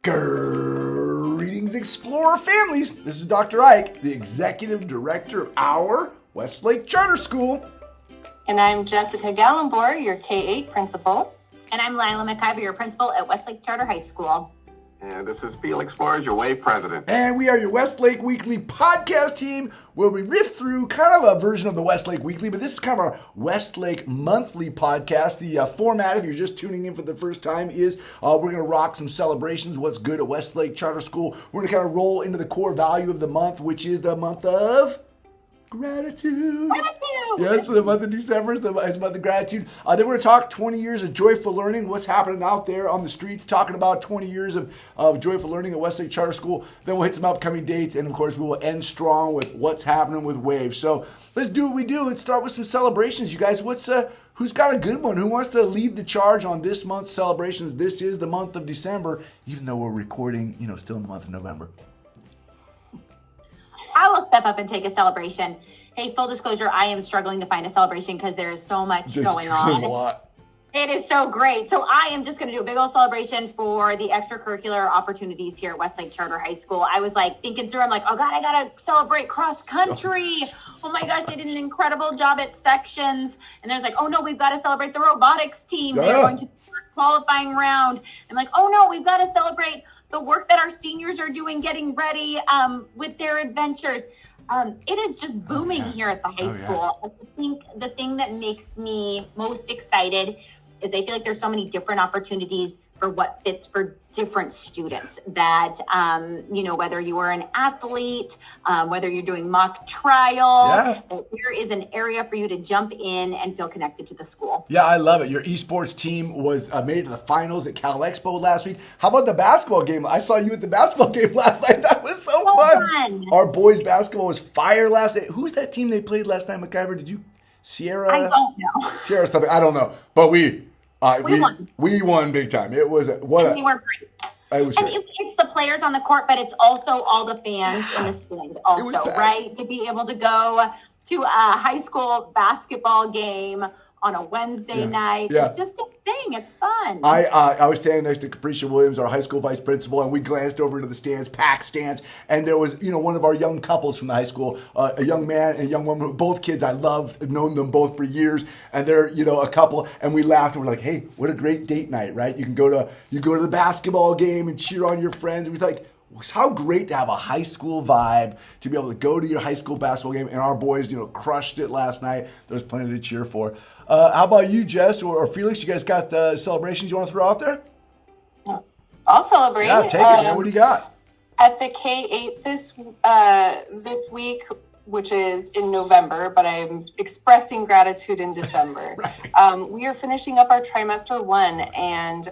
Greetings, Explorer families. This is Dr. Ike, the Executive Director of our Westlake Charter School. And I'm Jessica Gallenbohr, your K-8 principal. And I'm Lila McIver, your principal at Westlake Charter High School. And this is Felix Flores, your WAVE president. And we are your Westlake Weekly podcast team, where we riff through kind of a version of the Westlake Weekly, but this is kind of our Westlake Monthly podcast. The format, if you're just tuning in for the first time, is we're going to rock some celebrations, what's good at Westlake Charter School. We're going to kind of roll into the core value of the month, which is the month of gratitude. Yes, for the month of December, it's the month of gratitude. Then we're going to talk 20 years of joyful learning, what's happening out there on the streets, talking about 20 years of joyful learning at Westlake Charter School. Then we'll hit some upcoming dates, and of course, we will end strong with what's happening with WAVE. So let's do what we do. Let's start with some celebrations, you guys. Who's got a good one? Who wants to lead the charge on this month's celebrations? This is the month of December, even though we're recording, still in the month of November. I will step up and take a celebration. Hey, full disclosure, I am struggling to find a celebration because there is so much going on. There's a lot. It is so great. So I am just going to do a big old celebration for the extracurricular opportunities here at Westlake Charter High School. I was like thinking through, I'm like, oh God, I got to celebrate cross country. Oh my gosh, they did an incredible job at sections. And there's like, oh no, we've got to celebrate the robotics team. They're going to the qualifying round. I'm like, oh no, we've got to celebrate the work that our seniors are doing, getting ready with their adventures. It is just booming here at the high school. Yeah. I think the thing that makes me most excited is I feel like there's so many different opportunities for what fits for different students that, whether you are an athlete, whether you're doing mock trial, there is an area for you to jump in and feel connected to the school. Yeah, I love it. Your esports team was made it to the finals at Cal Expo last week. How about the basketball game? I saw you at the basketball game last night. That was so fun. Our boys basketball was fire last night. Who's that team they played last night, McIver? Did you, Sierra? I don't know. Sierra something. I don't know. But we won. We won big time. It was we were great. It's the players on the court, but it's also all the fans in the stand also, right? To be able to go to a high school basketball game on a Wednesday night. It's just a thing. It's fun. I was standing next to Capricia Williams, our high school vice principal, and we glanced over into the stands, packed stands, and there was, one of our young couples from the high school, a young man and a young woman, both kids I loved, I've known them both for years, and they're, a couple, and we laughed, and we're like, hey, what a great date night, right? You go to the basketball game and cheer on your friends. It was like, how great to have a high school vibe, to be able to go to your high school basketball game, and our boys, crushed it last night. There was plenty to cheer for. How about you, Jess or Felix? You guys got the celebrations you want to throw out there? I'll celebrate. Yeah, take it, man. What do you got? At the K-8 this week, which is in November, but I'm expressing gratitude in December. Right. We are finishing up our trimester 1, and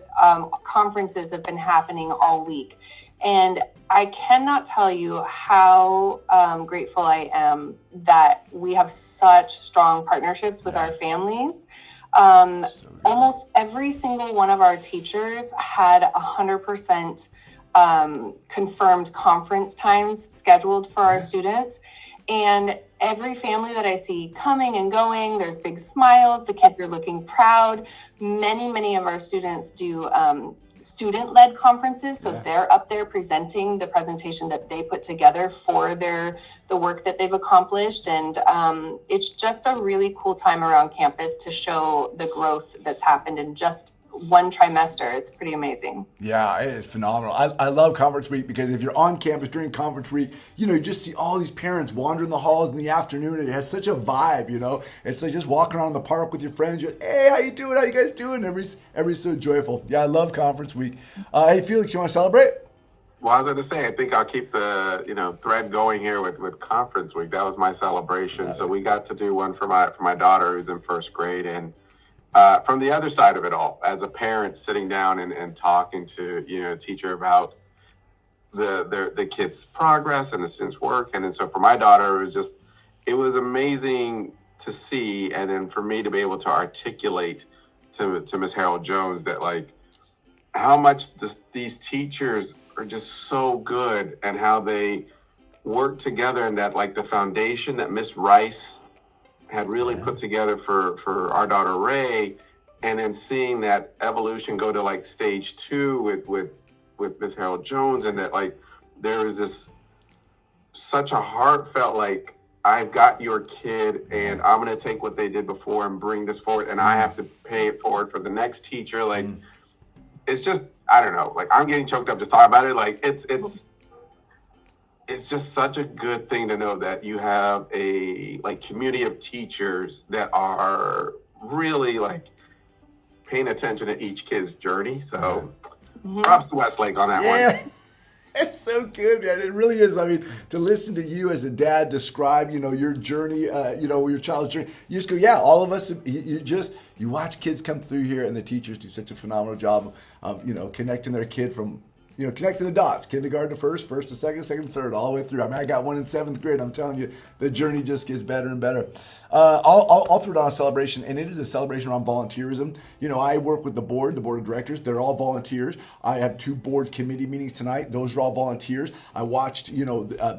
conferences have been happening all week. And I cannot tell you how grateful I am that we have such strong partnerships with our families. Almost every single one of our teachers had 100% confirmed conference times scheduled for our students. And every family that I see coming and going, there's big smiles. The kids are looking proud. Many of our students do student-led conferences, so they're up there presenting the presentation that they put together for the work that they've accomplished, and it's just a really cool time around campus to show the growth that's happened in just one trimester. It's pretty amazing. Yeah, it is phenomenal. I love conference week because if you're on campus during conference week, you just see all these parents wandering the halls in the afternoon, and it has such a vibe, It's like just walking around the park with your friends. You're like, hey, how you doing? How you guys doing? Everybody's so joyful. Yeah, I love conference week. Hey, Felix, you want to celebrate? Well, I was going to say, I think I'll keep the thread going here with conference week. That was my celebration. Yeah. So we got to do one for my daughter who's in first grade, and from the other side of it all, as a parent sitting down and talking to a teacher about the kids' progress and the students' work, and then so for my daughter, it was amazing to see, and then for me to be able to articulate to Ms. Harold Jones that how much these teachers are just so good, and how they work together, and that the foundation that Miss Rice had really put together for our daughter Ray, and then seeing that evolution go to stage 2 with with Miss Harold Jones, and that like there is this such a heartfelt like, I've got your kid and I'm going to take what they did before and bring this forward, and I have to pay it forward for the next teacher. Like, it's just, I don't know, like I'm getting choked up just talking about it. Like it's just such a good thing to know that you have a like community of teachers that are really like paying attention to each kid's journey. So props to Westlake on that one. It's so good, man. It really is. I mean, to listen to you as a dad describe, your journey, your child's journey, you just go, yeah, all of us, you watch kids come through here, and the teachers do such a phenomenal job of, connecting their kid from, connecting the dots, kindergarten to first to second to third, all the way through. I mean, I got one in 7th grade. I'm telling you, the journey just gets better and better. I'll throw down a celebration, and it is a celebration around volunteerism. I work with the board of directors. They're all volunteers. I have 2 board committee meetings tonight. Those are all volunteers. I watched,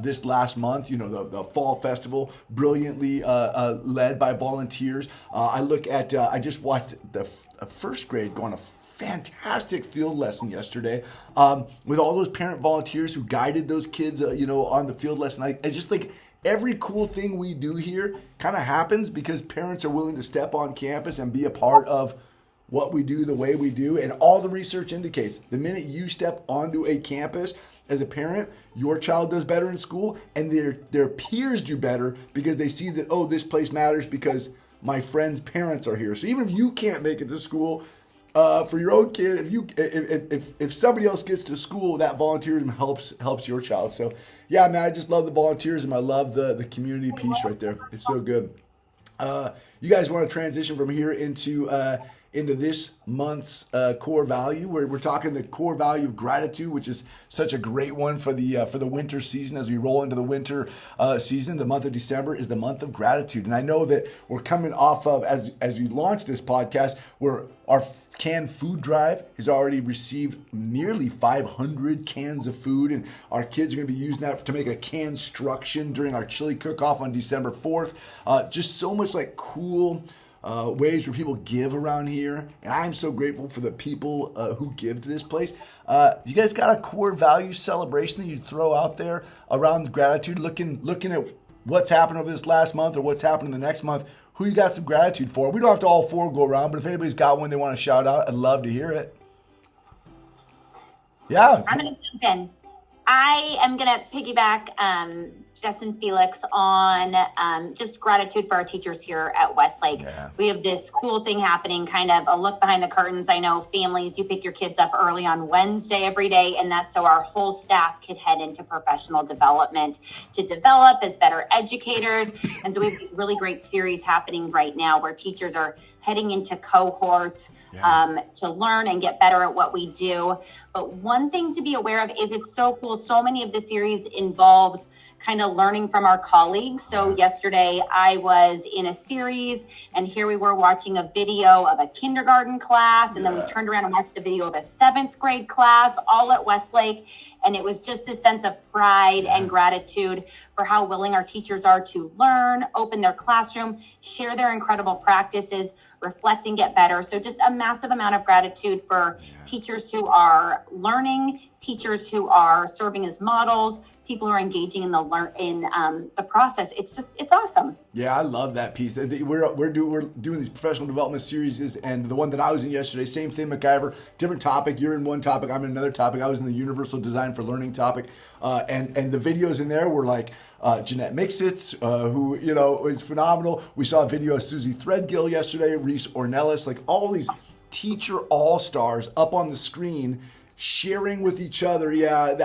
this last month, the fall festival, brilliantly led by volunteers. I just watched the first grade go on a fantastic field lesson yesterday with all those parent volunteers who guided those kids, on the field lesson. I just think every cool thing we do here kind of happens because parents are willing to step on campus and be a part of what we do the way we do. And all the research indicates the minute you step onto a campus as a parent, your child does better in school, and their peers do better because they see that, oh, this place matters because my friend's parents are here. So even if you can't make it to school, for your own kid, if somebody else gets to school, that volunteerism helps your child. So yeah, man, I just love the volunteerism. I love the community piece right there. It's so good. You guys want to transition from here into this month's core value, where we're talking the core value of gratitude, which is such a great one for the winter season. As we roll into the winter season, the month of December is the month of gratitude. And I know that we're coming off of, as we launch this podcast, where our canned food drive has already received nearly 500 cans of food, and our kids are going to be using that to make a construction during our chili cook-off on December 4th. Just so much like cool ways where people give around here, and I'm so grateful for the people who give to this place. You guys got a core value celebration that you throw out there around gratitude, looking at what's happened over this last month or what's happened in the next month? Who you got some gratitude for? We don't have to all 4 go around, but if anybody's got one they want to shout out, I'd love to hear it. Yeah. I'm going to jump in. I am going to piggyback Justin Felix on just gratitude for our teachers here at Westlake. Yeah. We have this cool thing happening, kind of a look behind the curtains. I know families, you pick your kids up early on Wednesday every day, and that's so our whole staff could head into professional development to develop as better educators. And so we have these really great series happening right now where teachers are heading into cohorts to learn and get better at what we do. But one thing to be aware of is it's so cool. So many of the series involves kind of learning from our colleagues. So yesterday I was in a series, and here we were watching a video of a kindergarten class, and then we turned around and watched a video of a 7th grade class, all at Westlake. And it was just a sense of pride and gratitude for how willing our teachers are to learn, open their classroom, share their incredible practices, reflect and get better. So just a massive amount of gratitude for teachers who are learning, teachers who are serving as models, people who are engaging in the process. It's awesome. Yeah, I love that piece. We're doing these professional development series, and the one that I was in yesterday, same thing, MacGyver, different topic. You're in one topic, I'm in another topic. I was in the universal design for learning topic, and the videos in there were like Jeanette Mixitz, who is phenomenal. We saw a video of Susie Threadgill yesterday, Reese Ornelas, like all these teacher all-stars up on the screen, sharing with each other. Yeah,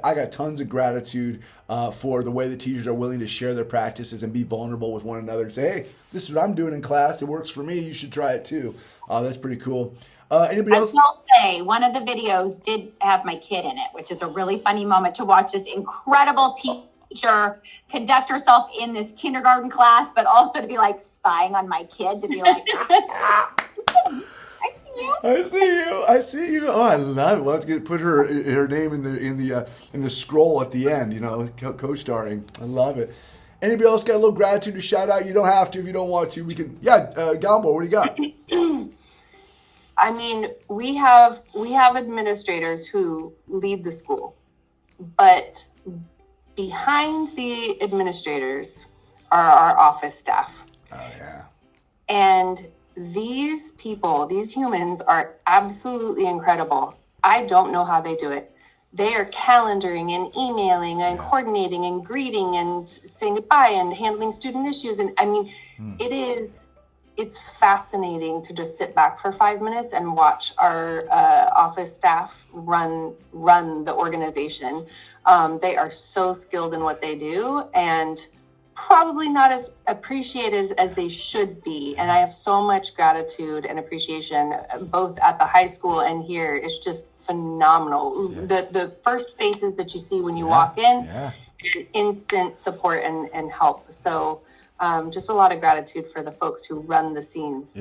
I got tons of gratitude for the way the teachers are willing to share their practices and be vulnerable with one another and say, hey, this is what I'm doing in class. It works for me. You should try it too. That's pretty cool. Anybody else? I will say one of the videos did have my kid in it, which is a really funny moment to watch this incredible teacher conduct herself in this kindergarten class, but also to be like spying on my kid, to be like, I see you. Oh, I love it. We'll have to put her name in the scroll at the end, co-starring. I love it. Anybody else got a little gratitude to shout out? You don't have to if you don't want to. We can. Yeah, Galbo, what do you got? I mean, we have administrators who lead the school, but behind the administrators are our office staff. Oh, yeah. And these people, these humans are absolutely incredible. I don't know how they do it. They are calendaring and emailing and coordinating and greeting and saying goodbye and handling student issues. And I mean, it's fascinating to just sit back for 5 minutes and watch our office staff run the organization. They are so skilled in what they do and probably not as appreciated as they should be. And I have so much gratitude and appreciation both at the high school and here. It's just phenomenal. Yeah. The first faces that you see when you walk in, instant support and help. So just a lot of gratitude for the folks who run the scenes,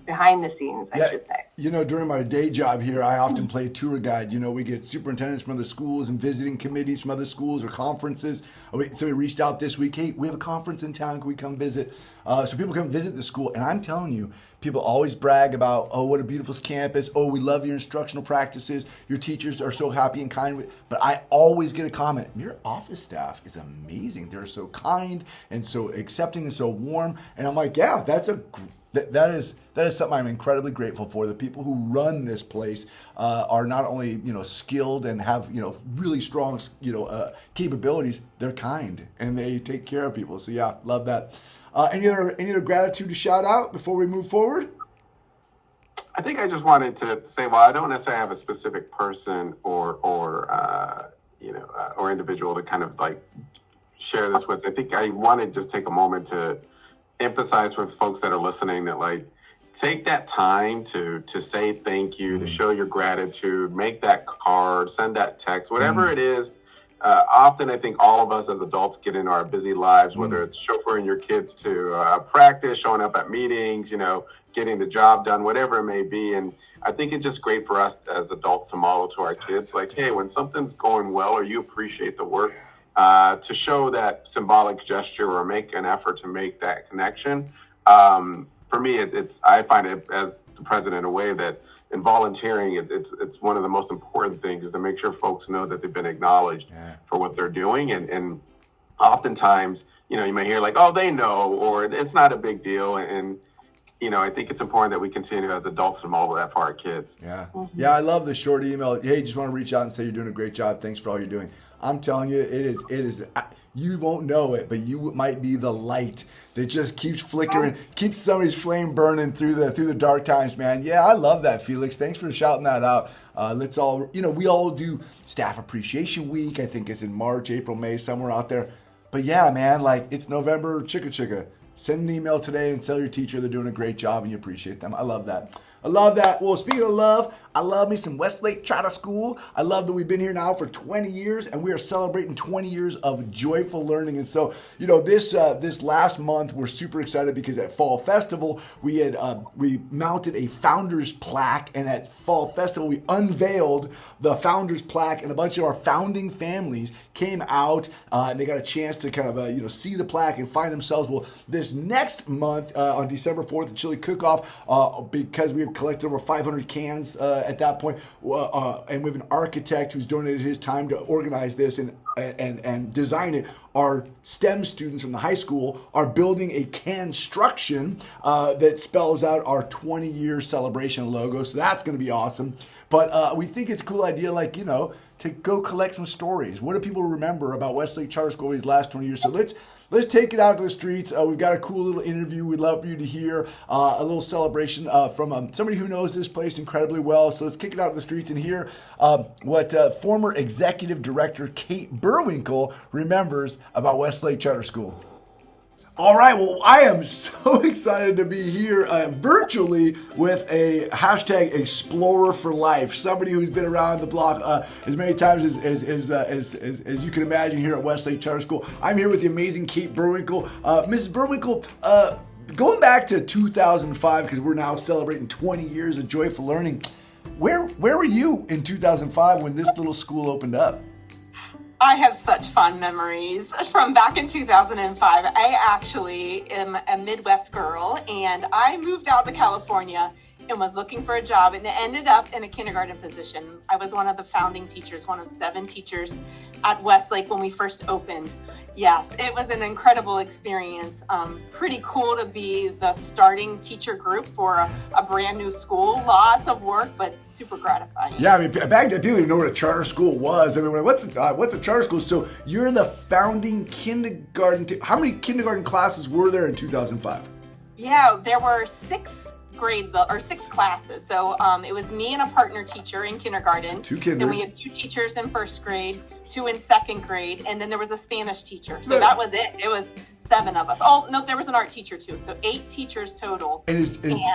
behind the scenes, I should say. During my day job here, I often play tour guide. We get superintendents from other schools and visiting committees from other schools or conferences. So we reached out this week, hey, we have a conference in town, can we come visit? So people come visit the school, and I'm telling you, people always brag about, oh, what a beautiful campus. Oh, we love your instructional practices. Your teachers are so happy and kind. But I always get a comment, your office staff is amazing. They're so kind and so accepting and so warm. And I'm like, yeah, that is something I'm incredibly grateful for. The people who run this place are not only skilled and have really strong capabilities. They're kind and they take care of people. So yeah, love that. Any other gratitude to shout out before we move forward? I think I just wanted to say, well, I don't necessarily have a specific person or individual to kind of like share this with. I think I want to just take a moment to emphasize for folks that are listening that like take that time to say thank you, to show your gratitude, make that card, send that text, whatever it is. Often I think all of us as adults get into our busy lives, whether it's chauffeuring your kids to practice, showing up at meetings, getting the job done, whatever it may be. And I think it's just great for us as adults to model to our kids, like, hey, when something's going well or you appreciate the work, to show that symbolic gesture or make an effort to make that connection. For me, I find it as the president a way that in volunteering, it's one of the most important things is to make sure folks know that they've been acknowledged for what they're doing. And oftentimes, you may hear like, oh, they know, or it's not a big deal. And I think it's important that we continue as adults to model that for our kids. Yeah. Yeah, I love the short email. Hey, just want to reach out and say you're doing a great job. Thanks for all you're doing. I'm telling you, it is. You won't know it, but you might be the light that just keeps flickering, keeps somebody's flame burning through the dark times, man. Yeah, I love that, Felix. Thanks for shouting that out. Let's all, we all do Staff Appreciation Week. I think it's in March, April, May, somewhere out there. But yeah, man, like it's November, chicka. Send an email today and tell your teacher they're doing a great job and you appreciate them. I love that. Well, speaking of love, I love me some Westlake Charter School. I love that we've been here now for 20 years and we are celebrating 20 years of joyful learning. And so, this last month, we're super excited because at Fall Festival, we mounted a founder's plaque, and at Fall Festival, we unveiled the founder's plaque, and a bunch of our founding families came out and they got a chance to kind of, see the plaque and find themselves. Well, this next month on December 4th, the Chili Cook-Off, because we have collected over 500 cans at that point, and we have an architect who's donated his time to organize this and design it. Our STEM students from the high school are building a construction that spells out our 20-year celebration logo. So that's going to be awesome. But we think it's a cool idea, like, to go collect some stories. What do people remember about Westlake Charter School these last 20 years? So let's take it out to the streets. We've got a cool little interview we'd love for you to hear, a little celebration from somebody who knows this place incredibly well. So let's kick it out to the streets and hear what former Executive Director Kate Burwinkle remembers about Westlake Charter School. All right, well, I am so excited to be here virtually with a hashtag Explorer for Life, somebody who's been around the block as many times as you can imagine here at Westlake Charter School. I'm here with the amazing Kate Burwinkle. Mrs. Burwinkle, going back to 2005, because we're now celebrating 20 years of joyful learning, where were you in 2005 when this little school opened up? I have such fond memories from back in 2005. I actually am a Midwest girl, and I moved out to California and was looking for a job and ended up in a kindergarten position. I was one of the founding teachers, one of 7 teachers at Westlake when we first opened. Yes, it was an incredible experience. Pretty cool to be the starting teacher group for a brand new school. Lots of work, but super gratifying. Yeah, I mean, back then, people didn't know what a charter school was. I mean, what's a charter school? So you're the founding kindergarten. How many kindergarten classes were there in 2005? Yeah, there were 6 classes. So it was me and a partner teacher in kindergarten. So 2 kinders. Then we had 2 teachers in first grade, 2 in second grade, and then there was a Spanish teacher. So that was it. It was 7 of us. Oh no, there was an art teacher too. So 8 teachers total. And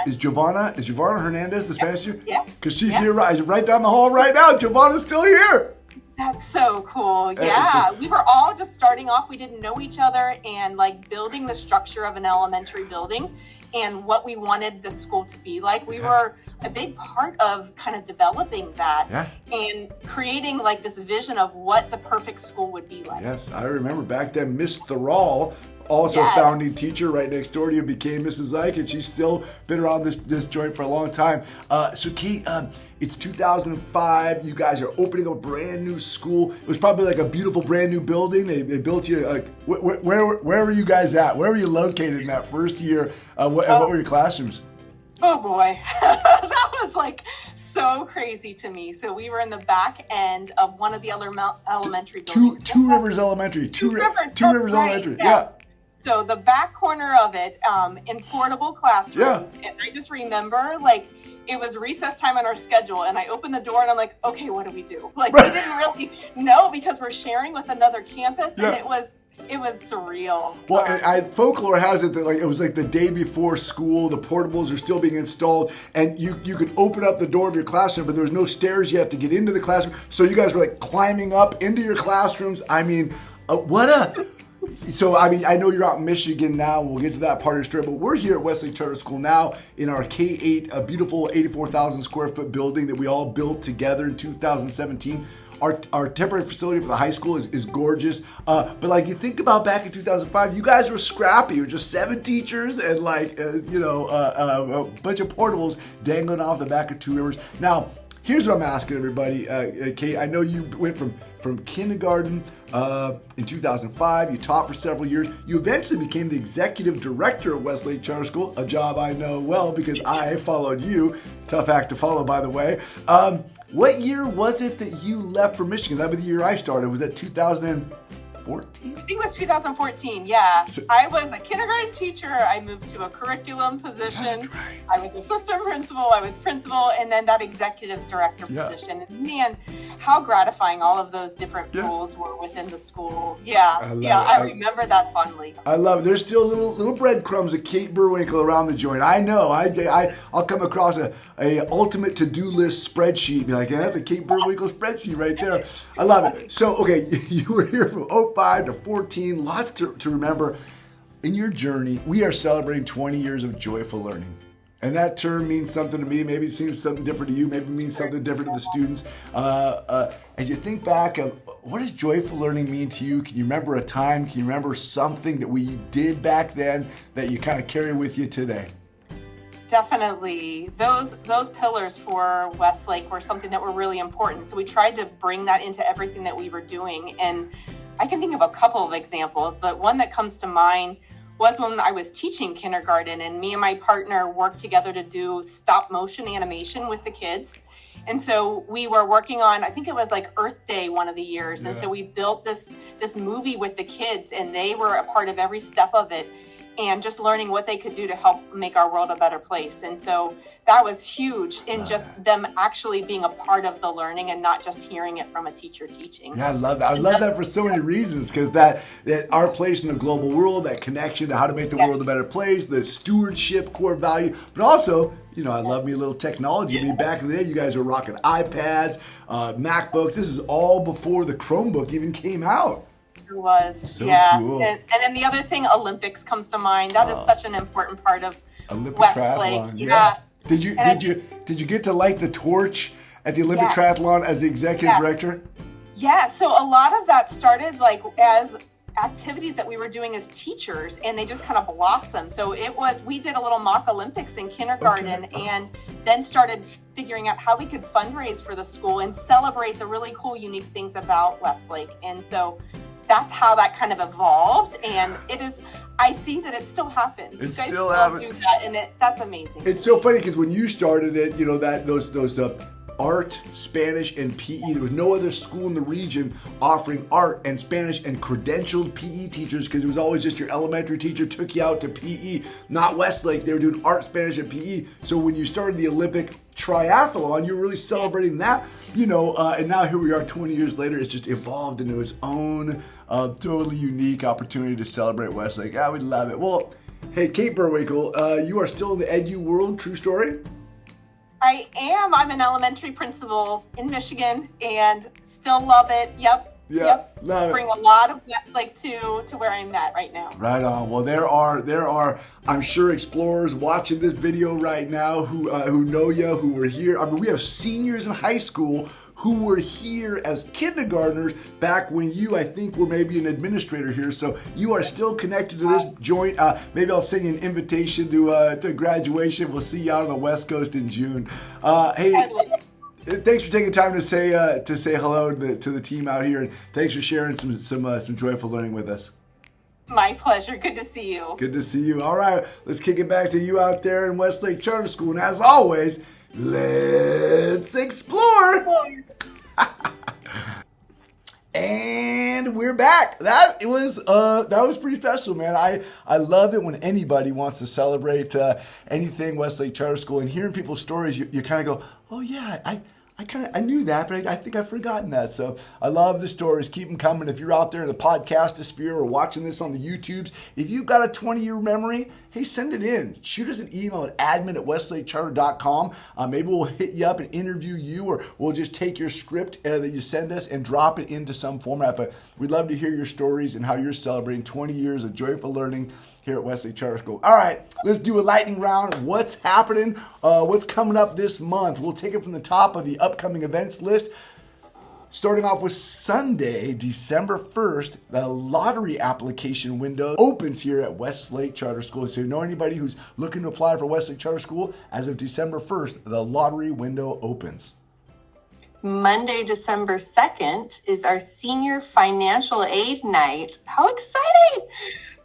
is Giovanna Hernandez the Spanish teacher? Yeah. Because she's here right down the hall right now. Giovanna's still here. That's so cool. Yeah, we were all just starting off. We didn't know each other and like building the structure of an elementary building and what we wanted the school to be like. We were a big part of kind of developing that and creating like this vision of what the perfect school would be like. Yes, I remember back then Miss Thrall, also a founding teacher right next door to you, became Mrs. Ike, and she's still been around this joint for a long time. So Kate, it's 2005. You guys are opening a brand new school. It was probably like a beautiful brand new building. They built you. Like, where were you guys at? Where were you located in that first year? What were your classrooms? Oh boy, that was like so crazy to me. So we were in the back end of one of the other elementary buildings. Two Rivers Elementary. Two Rivers Elementary. Yeah. So the back corner of it, in portable classrooms, and I just remember like it was recess time on our schedule, and I opened the door and I'm like, okay, what do we do? Like we didn't really know because we're sharing with another campus, and it was surreal. Well, and folklore has it that like it was like the day before school, the portables are still being installed, and you could open up the door of your classroom, but there was no stairs you have to get into the classroom. So you guys were like climbing up into your classrooms. I mean, So, I mean, I know you're out in Michigan now, and we'll get to that part of the story, but we're here at Westlake Charter School now in our K-8, a beautiful 84,000 square foot building that we all built together in 2017. Our temporary facility for the high school is gorgeous. But like you think about back in 2005, you guys were scrappy. It was just 7 teachers and like, a bunch of portables dangling off the back of 2 Rivers. Now, here's what I'm asking everybody. Kate, I know you went from kindergarten in 2005. You taught for several years. You eventually became the executive director of Westlake Charter School, a job I know well because I followed you. Tough act to follow, by the way. What year was it that you left for Michigan? That was the year I started. Was that 2014? I think it was 2014, yeah. I was a kindergarten teacher. I moved to a curriculum position. Right. I was assistant principal. I was principal, and then that executive director position. And man, how gratifying all of those different roles were within the school. I remember that fondly. I love it. There's still little breadcrumbs of Kate Burwinkle around the joint. I know. I'll come across a ultimate to-do list spreadsheet. Be like, that's a Kate Burwinkle spreadsheet right there. I love it. So, okay, you were here from 05 to 14. Lots to remember. In your journey, we are celebrating 20 years of joyful learning. And that term means something to me. Maybe it seems something different to you. Maybe it means something different to the students. As you think back, what does joyful learning mean to you? Can you remember a time? Can you remember something that we did back then that you kind of carry with you today? Definitely. Those pillars for Westlake were something that were really important. So we tried to bring that into everything that we were doing. And I can think of a couple of examples, but one that comes to mind was when I was teaching kindergarten, and me and my partner worked together to do stop motion animation with the kids. And so we were working on, I think it was like Earth Day one of the years. And so we built this movie with the kids, and they were a part of every step of it, and just learning what they could do to help make our world a better place. And so that was huge in just them actually being a part of the learning and not just hearing it from a teacher teaching. Yeah, I love that. I love that for so many reasons, because that our place in the global world, that connection to how to make the world a better place, the stewardship core value, but also, I love me a little technology. I mean, back in the day, you guys were rocking iPads, MacBooks. This is all before the Chromebook even came out. It was, so cool. Cool. And then the other thing, Olympics comes to mind. That is such an important part of Olympic Westlake. triathlon. Yeah. Did you get to light the torch at the Olympic triathlon as the executive director? Yeah. So a lot of that started like as activities that we were doing as teachers, and they just kind of blossomed. So we did a little mock Olympics in kindergarten, and then started figuring out how we could fundraise for the school and celebrate the really cool, unique things about Westlake. And so that's how that kind of evolved. And it is, I see that it still happens. It You guys still happens. do that, and that's amazing. It's so funny because when you started it, you know, that those art, Spanish, and PE. There was no other school in the region offering art and Spanish and credentialed PE teachers, because it was always just your elementary teacher took you out to PE, not Westlake. They were doing art, Spanish, and PE. So when you started the Olympic triathlon, you're really celebrating that, you know, and now here we are 20 years later. It's just evolved into its own totally unique opportunity to celebrate Westlake. I would love it. Well, hey, Kate Burwinkle, you are still in the edu world, true story? I am. I'm an elementary principal in Michigan and still love it. Yep. Love it. Bring a lot of Westlake to where I'm at right now. Right on. Well, there are, I'm sure, explorers watching this video right now who know you, who were here. I mean, we have seniors in high school who were here as kindergartners back when you, I think, were maybe an administrator here. So you are still connected to this joint. Maybe I'll send you an invitation to graduation. We'll see you out on the West Coast in June. Hey, thanks for taking time to say hello to the team out here, and thanks for sharing some joyful learning with us. My pleasure. Good to see you. Good to see you. All right, let's kick it back to you out there in Westlake Charter School, and as always, let's explore. And we're back. That was pretty special, man. I love it when anybody wants to celebrate anything Westlake Charter School, and hearing people's stories, you kind of go, oh yeah, I knew that, but I think I've forgotten that. So I love the stories. Keep them coming. If you're out there in the podcast sphere or watching this on the YouTubes, if you've got a 20-year memory, hey, send it in. Shoot us an email at admin@westlakecharter.com. Maybe we'll hit you up and interview you, or we'll just take your script that you send us and drop it into some format. But we'd love to hear your stories and how you're celebrating 20 years of joyful learning here at Westlake Charter School. All right, let's do a lightning round. What's happening? What's coming up this month? We'll take it from the top of the upcoming events list. Starting off with Sunday, December 1st, the lottery application window opens here at Westlake Charter School. So if you know anybody who's looking to apply for Westlake Charter School, as of December 1st, the lottery window opens. Monday, December 2nd is our senior financial aid night. How exciting!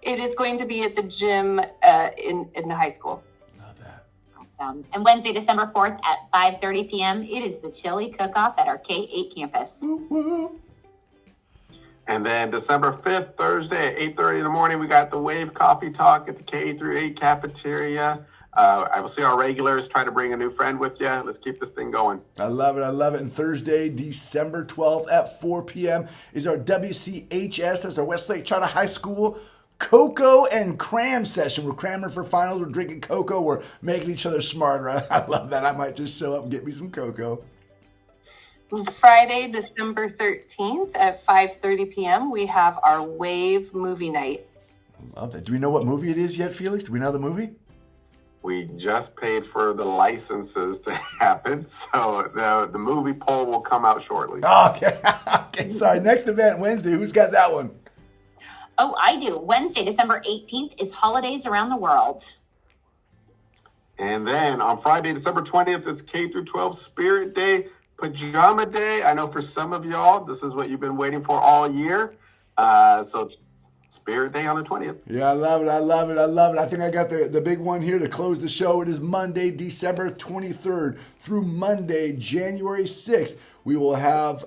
It is going to be at the gym in the high school. Love that. Awesome. And Wednesday, December 4th at 5:30 p.m., it is the chili cook-off at our K-8 campus. And then December 5th, Thursday at 8:30 in the morning, we got the Wave Coffee Talk at the K-8 cafeteria. I will see our regulars. Try to bring a new friend with you. Let's keep this thing going. I love it. I love it. And Thursday, December 12th at 4 p.m. is our WCHS. That's our Westlake Charter High School Cocoa and Cram session. We're cramming for finals. We're drinking cocoa. We're making each other smarter. I love that. I might just show up and get me some cocoa. Friday, December 13th at 5:30 p.m., we have our Wave movie night. I love that. Do we know what movie it is yet, Felix? Do we know the movie? We just paid for the licenses to happen, so the movie poll will come out shortly. Okay. Okay. Sorry. Next event, Wednesday. Who's got that one? Oh, I do. Wednesday, December 18th is Holidays Around the World. And then on Friday, December 20th, it's K-12 Spirit Day, Pajama Day. I know for some of y'all, this is what you've been waiting for all year. So Spirit Day on the 20th. Yeah, I love it. I love it. I love it. I think I got the big one here to close the show. It is Monday, December 23rd through Monday, January 6th. We will have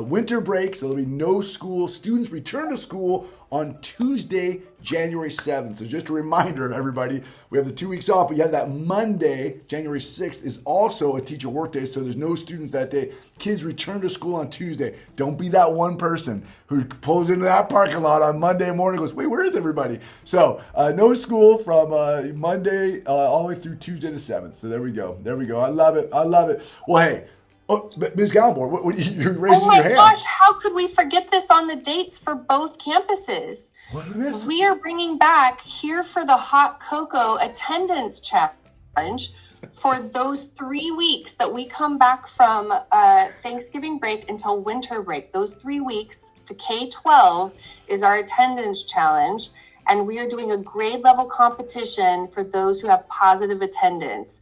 winter break, so there'll be no school. Students return to school on Tuesday, January 7th. So just a reminder, everybody, we have the 2 weeks off, but you have that Monday, January 6th, is also a teacher workday, so there's no students that day. Kids return to school on Tuesday. Don't be that one person who pulls into that parking lot on Monday morning and goes, wait, where is everybody? So no school from Monday all the way through Tuesday the 7th. So there we go. There we go. I love it. I love it. Well, hey. Oh, Ms. Gallimore, what you're raising your hand. Oh my gosh, how could we forget this on the dates for both campuses? What is this? We are bringing back Here for the Hot Cocoa attendance challenge for those 3 weeks that we come back from Thanksgiving break until winter break. Those 3 weeks, the K-12 is our attendance challenge. and we are doing a grade level competition for those who have positive attendance.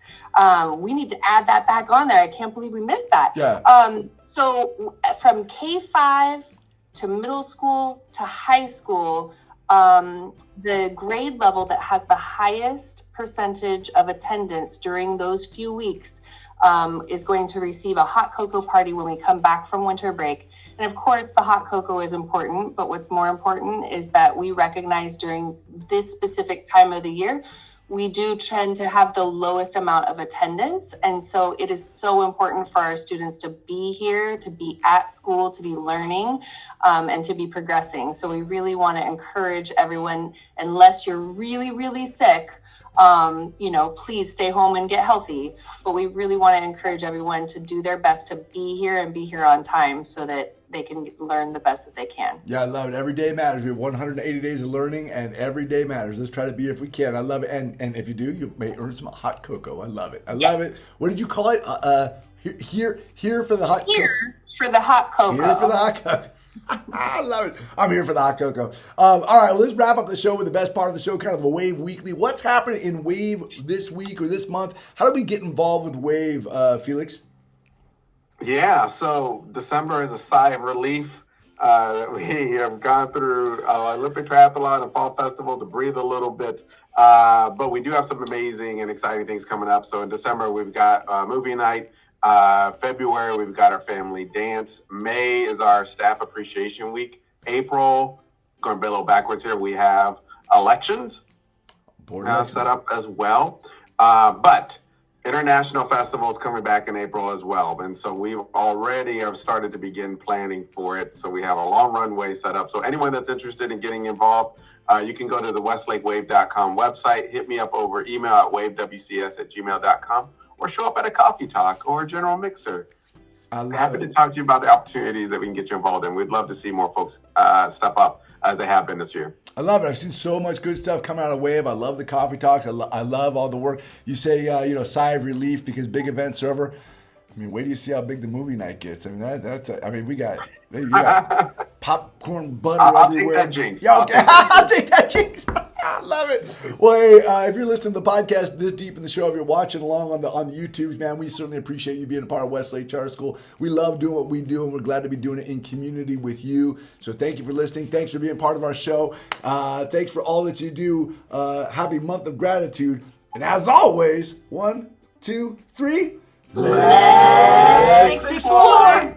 We need to add that back on there. I can't believe we missed that. Yeah. So from K-5 to middle school to high school, the grade level that has the highest percentage of attendance during those few weeks is going to receive a hot cocoa party when we come back from winter break. And of course, the hot cocoa is important, but what's more important is that we recognize during this specific time of the year, we do tend to have the lowest amount of attendance. And so it is so important for our students to be here, to be at school, to be learning, and to be progressing. So we really want to encourage everyone, unless you're really, really sick, please stay home and get healthy. But we really want to encourage everyone to do their best to be here and be here on time so that they can learn the best that they can. Yeah, I love it. Every day matters. We have 180 days of learning, and every day matters. Let's try to be here if we can. I love it. And if you do, you may earn some hot cocoa. I love it. I love it. What did you call it? Here for the hot cocoa. Here for the hot cocoa. Here for the hot cocoa. I love it. I'm here for the hot cocoa. All right, well, let's wrap up the show with the best part of the show, kind of a Wave Weekly. What's happening in Wave this week or this month? How do we get involved with Wave, Felix? Yeah, so December is a sigh of relief. We have gone through Olympic Triathlon and Fall Festival to breathe a little bit. But we do have some amazing and exciting things coming up. So in December, we've got movie night. February, we've got our family dance. May is our staff appreciation week. April, going to be a little backwards here, we have elections set up as well. But International Festival is coming back in April as well. And so we already have started to begin planning for it. So we have a long runway set up. So anyone that's interested in getting involved, you can go to the westlakewave.com website, hit me up over email at wavewcs@gmail.com, or show up at a coffee talk or a general mixer. I'm happy to talk to you about the opportunities that we can get you involved in. We'd love to see more folks step up as they have been this year. I love it. I've seen so much good stuff coming out of Wave. I love the coffee talks. I love all the work. You say, sigh of relief because big events are over. I mean, wait till you see how big the movie night gets. I mean, we got popcorn butter everywhere. I'll take that jinx. Yeah, okay. I'll take that jinx. I love it. Well, hey, if you're listening to the podcast this deep in the show, if you're watching along on the YouTubes, man, we certainly appreciate you being a part of Westlake Charter School. We love doing what we do, and we're glad to be doing it in community with you. So thank you for listening. Thanks for being part of our show. Thanks for all that you do. Happy month of gratitude. And as always, 1, 2, 3. Let's explore.